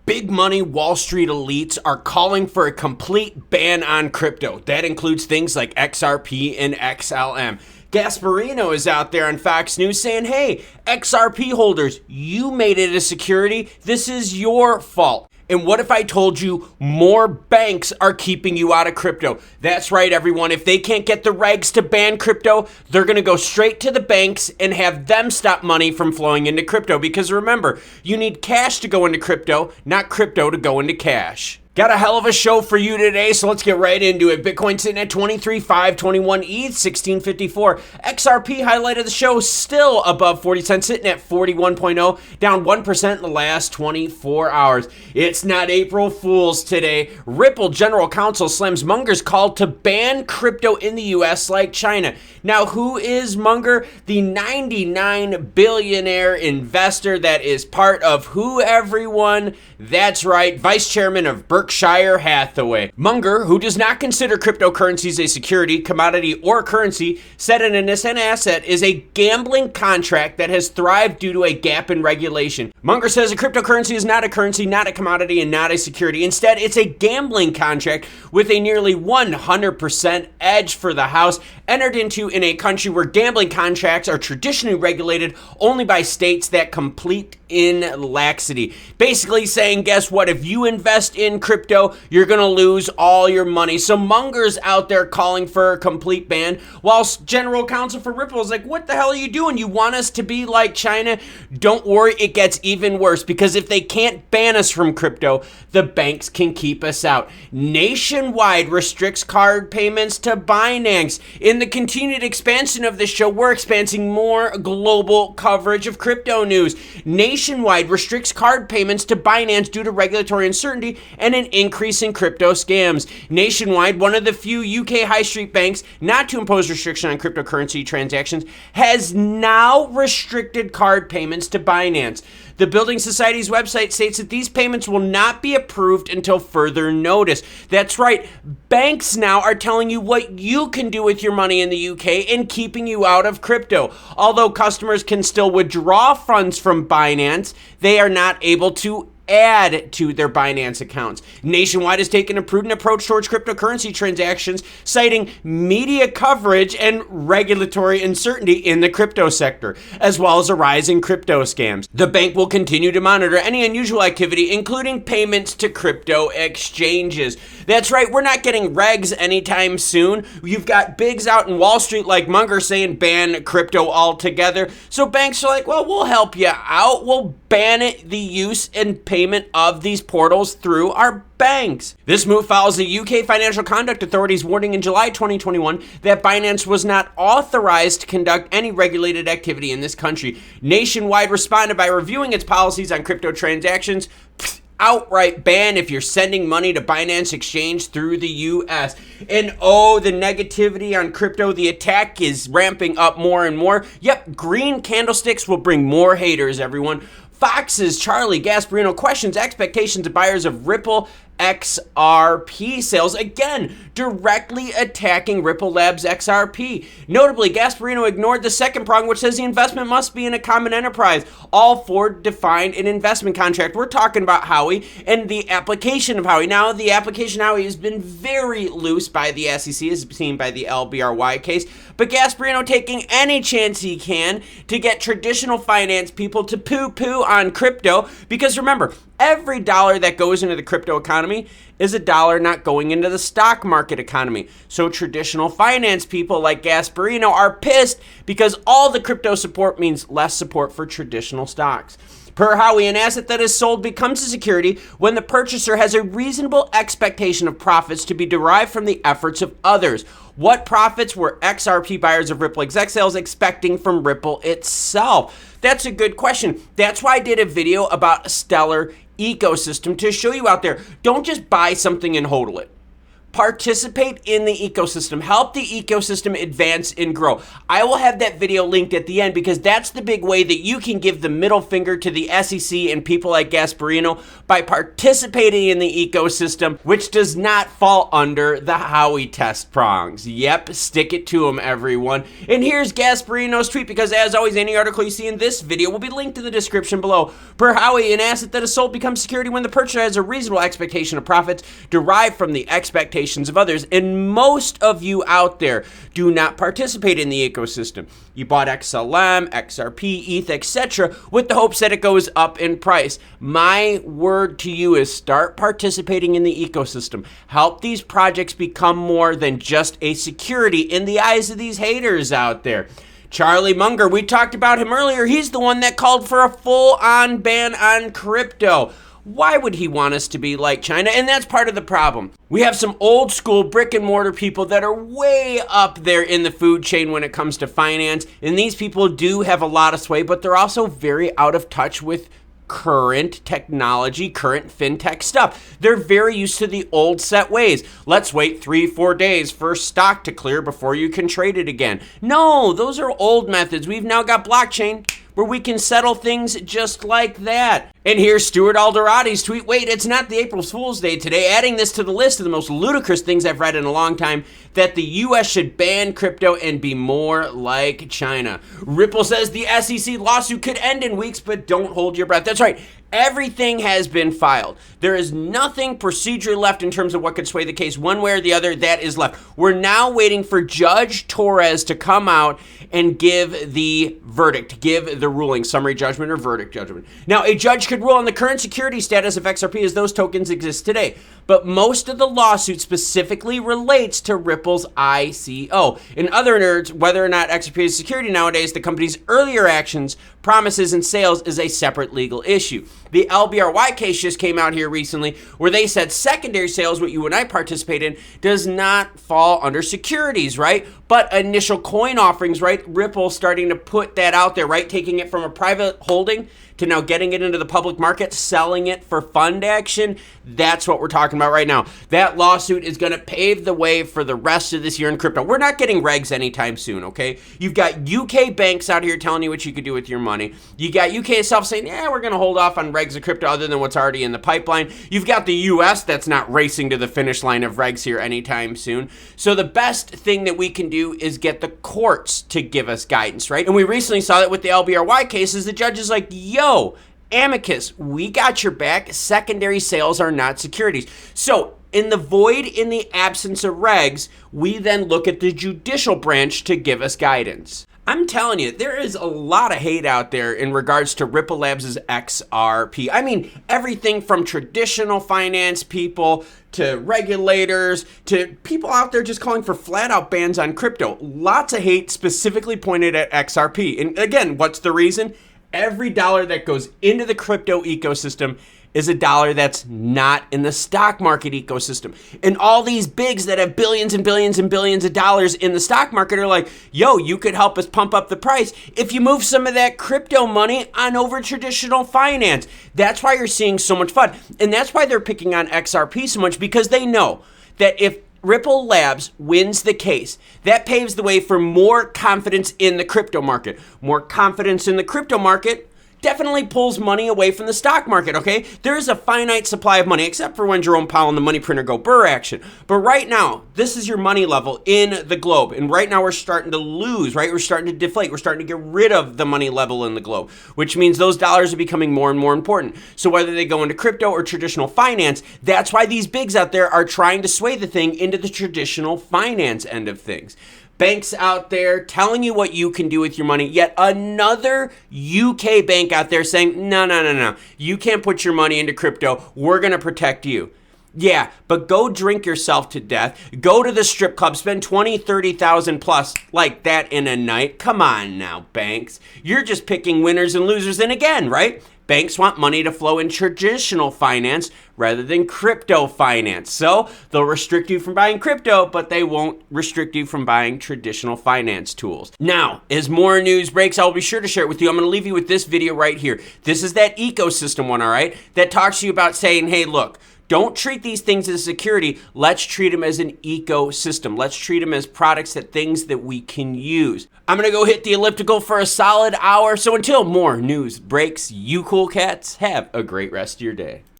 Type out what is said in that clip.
Big money Wall Street elites are calling for a complete ban on crypto. That includes things like XRP and XLM. Gasparino is out there on Fox News saying, hey, XRP holders, you made it a security. This is your fault. And what if I told you more banks are keeping you out of crypto? That's right, everyone. If they can't get the regs to ban crypto, they're going to go straight to the banks and have them stop money from flowing into crypto. Because remember, you need cash to go into crypto, not crypto to go into cash. Got a hell of a show for you today, so let's get right into it. Bitcoin sitting at 23,521, ETH 1654. XRP highlight of the show, still above 40 cents, sitting at 41.0, down 1% in the last 24 hours. It's not April Fool's today. Ripple General Counsel slams Munger's call to ban crypto in the US like China. Now, who is Munger? The 99 billionaire investor that is part of who, everyone? That's right, Vice Chairman of Berkshire Hathaway. Munger, who does not consider cryptocurrencies a security, commodity, or currency, said an innocent asset is a gambling contract that has thrived due to a gap in regulation. Munger says a cryptocurrency is not a currency, not a commodity, and not a security. Instead, it's a gambling contract with a nearly 100% edge for the house, entered into in a country where gambling contracts are traditionally regulated only by states that complete in laxity. Basically saying, guess what? If you invest in crypto, you're going to lose all your money. So Munger's out there calling for a complete ban, whilst General Counsel for Ripple is like, what the hell are you doing? You want us to be like China? Don't worry, it gets even worse, because if they can't ban us from crypto, the banks can keep us out. Nationwide restricts card payments to Binance. In the continued expansion of this show, we're expanding more global coverage of crypto news. Nationwide restricts card payments to Binance due to regulatory uncertainty and an increase in crypto scams. Nationwide, one of the few UK high street banks not to impose restriction on cryptocurrency transactions, has now restricted card payments to Binance. The Building Society's website states that these payments will not be approved until further notice. That's right, banks now are telling you what you can do with your money in the UK and keeping you out of crypto. Although customers can still withdraw funds from Binance, they are not able to add to their Binance accounts. Nationwide has taken a prudent approach towards cryptocurrency transactions, citing media coverage and regulatory uncertainty in the crypto sector, as well as a rise in crypto scams. The bank will continue to monitor any unusual activity, including payments to crypto exchanges. That's right, we're not getting regs anytime soon. You've got bigs out in Wall Street like Munger saying ban crypto altogether. So banks are like, well, we'll help you out. We'll ban it, the use and payment of these portals through our banks. This move follows the UK Financial Conduct Authority's warning in July 2021 that Binance was not authorized to conduct any regulated activity in this country. Nationwide responded by reviewing its policies on crypto transactions. Outright ban if you're sending money to Binance Exchange through the US. And oh, the negativity on crypto, the attack is ramping up more and more. Yep, green candlesticks will bring more haters, everyone. Fox's Charlie Gasparino questions expectations of buyers of Ripple XRP sales, again directly attacking Ripple Labs XRP. Notably, Gasparino ignored the second prong, which says the investment must be in a common enterprise. All four defined an investment contract. We're talking about Howey and the application of Howey. Now, the application of Howey has been very loose by the SEC, as seen by the LBRY case, but Gasparino taking any chance he can to get traditional finance people to poo-poo on crypto, because remember, every dollar that goes into the crypto economy is a dollar not going into the stock market economy. So traditional finance people like Gasparino are pissed because all the crypto support means less support for traditional stocks. Per Howey, an asset that is sold becomes a security when the purchaser has a reasonable expectation of profits to be derived from the efforts of others. What profits were XRP buyers of Ripple exec sales expecting from Ripple itself? That's a good question. That's why I did a video about Stellar ecosystem to show you out there. Don't just buy something and hodl it. Participate in the ecosystem. Help the ecosystem advance and grow. I will have that video linked at the end because that's the big way that you can give the middle finger to the SEC and people like Gasparino by participating in the ecosystem, which does not fall under the Howey test prongs. Yep, stick it to them, everyone. And here's Gasparino's tweet, because as always, any article you see in this video will be linked in the description below. Per Howey, an asset that is sold becomes security when the purchaser has a reasonable expectation of profits derived from the expectations of others, and most of you out there do not participate in the ecosystem. You bought XLM, XRP, ETH, etc. with the hopes that it goes up in price. My word to you is start participating in the ecosystem. Help these projects become more than just a security in the eyes of these haters out there. Charlie Munger, we talked about him earlier. He's the one that called for a full-on ban on crypto. Why would he want us to be like China? And that's part of the problem. We have some old school brick and mortar people that are way up there in the food chain when it comes to finance. And these people do have a lot of sway, but they're also very out of touch with current technology, current fintech stuff. They're very used to the old set ways. Let's wait 3-4 days for stock to clear before you can trade it again. No, those are old methods. We've now got blockchain where we can settle things just like that. And here's Stuart Alderoty's tweet. Wait, it's not the April Fool's Day today. Adding this to the list of the most ludicrous things I've read in a long time, that the US should ban crypto and be more like China. Ripple says the SEC lawsuit could end in weeks, but don't hold your breath. That's right. Everything has been filed. There is nothing procedurally left in terms of what could sway the case one way or the other. That is left. We're now waiting for Judge Torres to come out and give the verdict, give the ruling, summary judgment or verdict judgment. Now, a judge could rule on the current security status of XRP as those tokens exist today, but most of the lawsuit specifically relates to Ripple's ICO. In other words, whether or not XRP is security nowadays, the company's earlier actions, promises, and sales is a separate legal issue. The LBRY case just came out here recently where they said secondary sales, what you and I participate in, does not fall under securities, right? But initial coin offerings, right? Ripple starting to put that out there, right? Taking it from a private holding to now getting it into the public market, selling it for fund action. That's what we're talking about right now. That lawsuit is going to pave the way for the rest of this year in crypto. We're not getting regs anytime soon, okay? You've got UK banks out here telling you what you could do with your money. You got UK itself saying, yeah, we're going to hold off on regs of crypto other than what's already in the pipeline. You've got the US that's not racing to the finish line of regs here anytime soon. So the best thing that we can do is get the courts to give us guidance, right? And we recently saw that with the LBRY cases. The judge is like, yo, amicus, we got your back. Secondary sales are not securities. So in the void, in the absence of regs, we then look at the judicial branch to give us guidance. I'm telling you, there is a lot of hate out there in regards to Ripple Labs XRP. I mean, everything from traditional finance people to regulators to people out there just calling for flat out bans on crypto. Lots of hate specifically pointed at XRP. And again, what's the reason? Every dollar that goes into the crypto ecosystem is a dollar that's not in the stock market ecosystem. And all these bigs that have billions and billions and billions of dollars in the stock market are like, yo, you could help us pump up the price if you move some of that crypto money on over traditional finance. That's why you're seeing so much FUD. And that's why they're picking on XRP so much, because they know that if Ripple Labs wins the case, that paves the way for more confidence in the crypto market. More confidence in the crypto market definitely pulls money away from the stock market, okay? There is a finite supply of money, except for when Jerome Powell and the money printer go burr action. But right now, this is your money level in the globe. And right now we're starting to lose, right? We're starting to deflate. We're starting to get rid of the money level in the globe, which means those dollars are becoming more and more important. So whether they go into crypto or traditional finance, that's why these bigs out there are trying to sway the thing into the traditional finance end of things. Banks out there telling you what you can do with your money. Yet another UK bank out there saying, no. You can't put your money into crypto. We're going to protect you. Yeah, but go drink yourself to death. Go to the strip club. Spend 20, 30,000 plus like that in a night. Come on now, banks. You're just picking winners and losers. And again, right? Banks want money to flow in traditional finance rather than crypto finance. So they'll restrict you from buying crypto, but they won't restrict you from buying traditional finance tools. Now, as more news breaks, I'll be sure to share it with you. I'm going to leave you with this video right here. This is that ecosystem one, all right, that talks to you about saying, hey, look, Don't treat these things as security. Let's treat them as an ecosystem. Let's treat them as products, that things that we can use. I'm going to go hit the elliptical for a solid hour. So until more news breaks, you cool cats, have a great rest of your day.